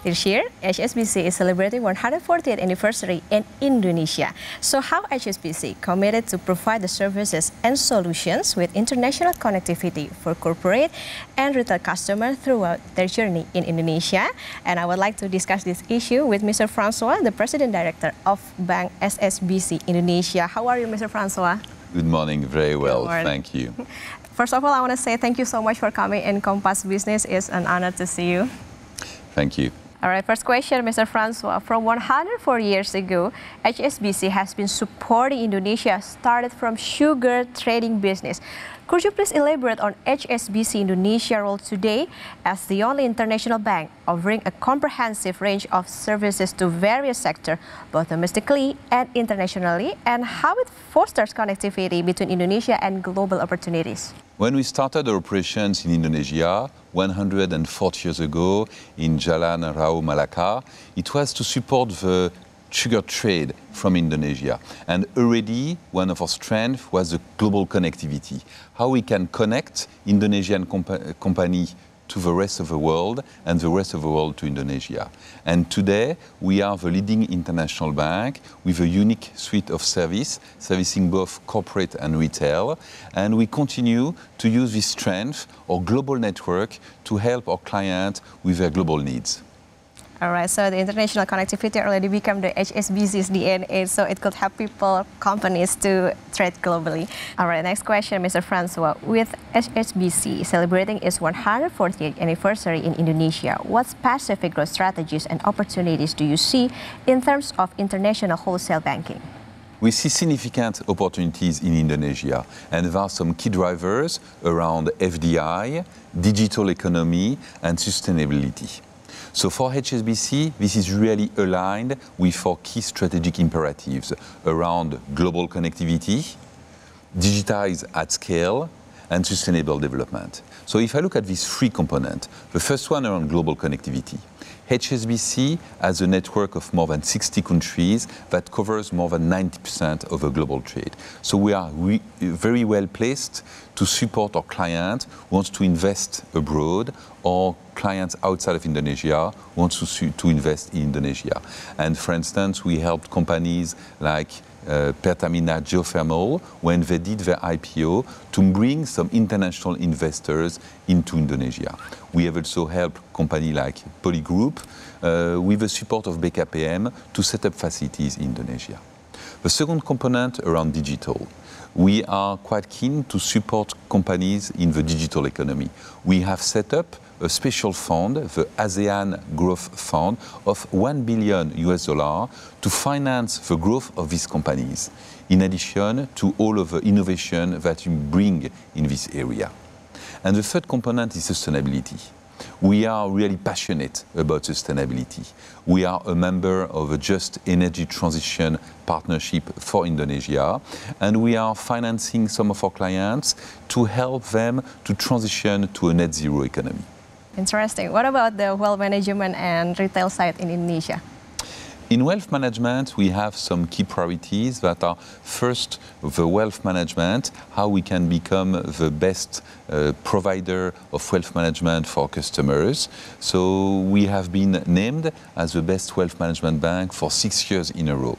This year, HSBC is celebrating 140th anniversary in Indonesia. So how HSBC committed to provide the services and solutions with international connectivity for corporate and retail customers throughout their journey in Indonesia? And I would like to discuss this issue with Mr. Francois, the President Director of Bank HSBC Indonesia. How are you, Mr. Francois? Good morning, very well, thank you. First of all, I want to say thank you so much for coming in Compass Business. It's an honor to see you. Thank you. All right, first question, Mr. Francois. From 104 years ago, HSBC has been supporting Indonesia, started from sugar trading business. Could you please elaborate on HSBC Indonesia role today as the only international bank offering a comprehensive range of services to various sectors, both domestically and internationally, and how it fosters connectivity between Indonesia and global opportunities? When we started our operations in Indonesia 140 years ago in Jalan Rau Malaka, it was to support the sugar trade from Indonesia. And already one of our strengths was the global connectivity. How we can connect Indonesian company to the rest of the world and the rest of the world to Indonesia. And today we are the leading international bank with a unique suite of service, servicing both corporate and retail. And we continue to use this strength or global network to help our clients with their global needs. All right, so the international connectivity already become the HSBC's DNA, so it could help people, companies to trade globally. All right, next question, Mr. Francois. With HSBC celebrating its 140th anniversary in Indonesia, what specific growth strategies and opportunities do you see in terms of international wholesale banking? We see significant opportunities in Indonesia, and there are some key drivers around FDI, digital economy, and sustainability. So for HSBC, this is really aligned with our key strategic imperatives around global connectivity, digitize at scale, and sustainable development. So if I look at these three components, the first one around global connectivity. HSBC has a network of more than 60 countries that covers more than 90% of the global trade. So we are very well placed to support our clients who want to invest abroad or clients outside of Indonesia who want to invest in Indonesia. And for instance, we helped companies like Pertamina Geothermal when they did their IPO to bring some international investors into Indonesia. We have also helped companies like Poly Group with the support of BKPM to set up facilities in Indonesia. The second component around digital. We are quite keen to support companies in the digital economy. We have set up a special fund, the ASEAN Growth Fund, of $1 billion to finance the growth of these companies, in addition to all of the innovation that you bring in this area. And the third component is sustainability. We are really passionate about sustainability. We are a member of a Just Energy Transition Partnership for Indonesia, and we are financing some of our clients to help them to transition to a net zero economy. Interesting. What about the wealth management and retail side in Indonesia? In wealth management, we have some key priorities that are first, the wealth management, how we can become the best provider of wealth management for customers. So we have been named as the best wealth management bank for 6 years in a row.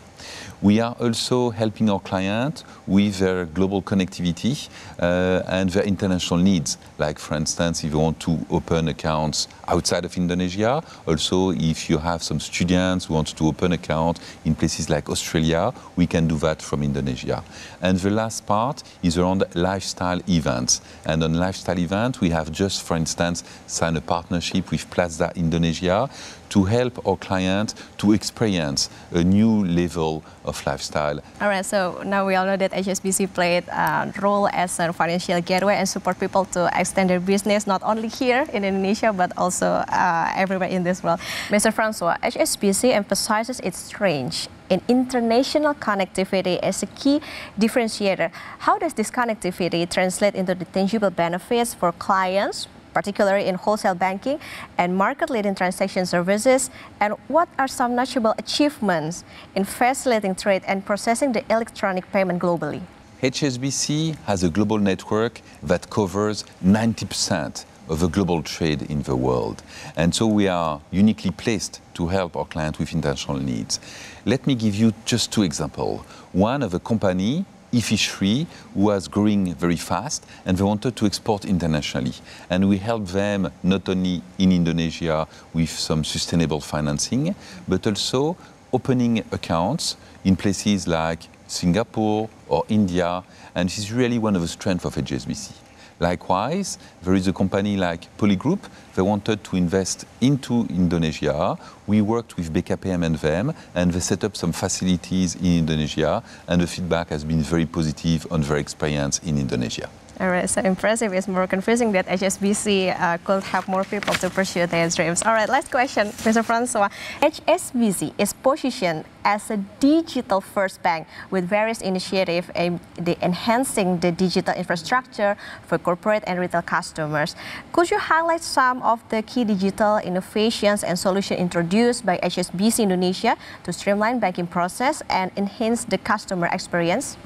We are also helping our clients with their global connectivity and their international needs. Like, for instance, if you want to open accounts outside of Indonesia, also if you have some students who want to open accounts in places like Australia, we can do that from Indonesia. And the last part is around lifestyle events. And on lifestyle events, we have just, for instance, signed a partnership with Plaza Indonesia to help our clients to experience a new level of lifestyle. All right, so now we all know that HSBC played a role as a financial gateway and support people to extend their business, not only here in Indonesia, but also everywhere in this world. Mr. Francois, HSBC emphasizes its strength in international connectivity as a key differentiator. How does this connectivity translate into the tangible benefits for clients, particularly in wholesale banking and market-leading transaction services? And what are some notable achievements in facilitating trade and processing the electronic payment globally? HSBC has a global network that covers 90% of the global trade in the world. And so we are uniquely placed to help our clients with international needs. Let me give you just two examples. One of a company, e-fishery, was growing very fast and they wanted to export internationally. And we helped them not only in Indonesia with some sustainable financing, but also opening accounts in places like Singapore or India. And this is really one of the strengths of HSBC. Likewise, there is a company like Polygroup. They wanted to invest into Indonesia. We worked with BKPM and them, and they set up some facilities in Indonesia, and the feedback has been very positive on their experience in Indonesia. All right, so impressive. It's more confusing that HSBC could help more people to pursue their dreams. All right, last question, Mr. Francois. HSBC is positioned as a digital-first bank with various initiatives aimed at enhancing the digital infrastructure for corporate and retail customers. Could you highlight some of the key digital innovations and solutions introduced by HSBC Indonesia to streamline banking process and enhance the customer experience?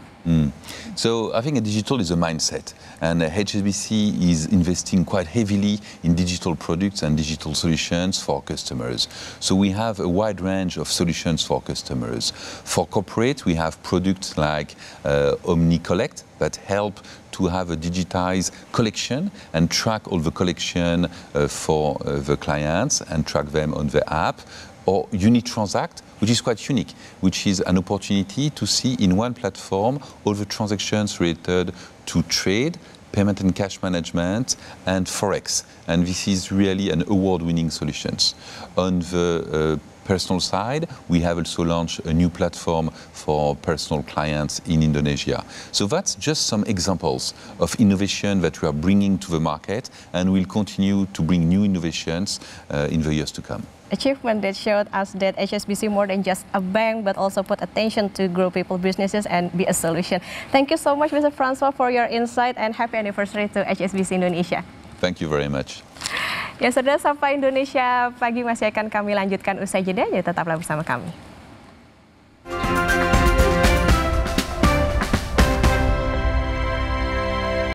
So I think digital is a mindset, and HSBC is investing quite heavily in digital products and digital solutions for customers. So we have a wide range of solutions for customers. For corporate, we have products like Omni Collect that help to have a digitized collection and track all the collection for the clients and track them on the app. Or Unitransact, which is quite unique, which is an opportunity to see in one platform all the transactions related to trade, payment and cash management, and Forex. And this is really an award-winning solution. On the personal side, we have also launched a new platform for personal clients in Indonesia. So that's just some examples of innovation that we are bringing to the market, and we'll continue to bring new innovations in the years to come. Achievement that showed us that HSBC more than just a bank, but also put attention to grow people businesses and be a solution. Thank you so much, Mr. Francois, for your insight, and happy anniversary to HSBC Indonesia. Thank you very much. Ya sudah, sampai Indonesia Pagi masih akan kami lanjutkan usai jeda, jadi tetaplah bersama kami.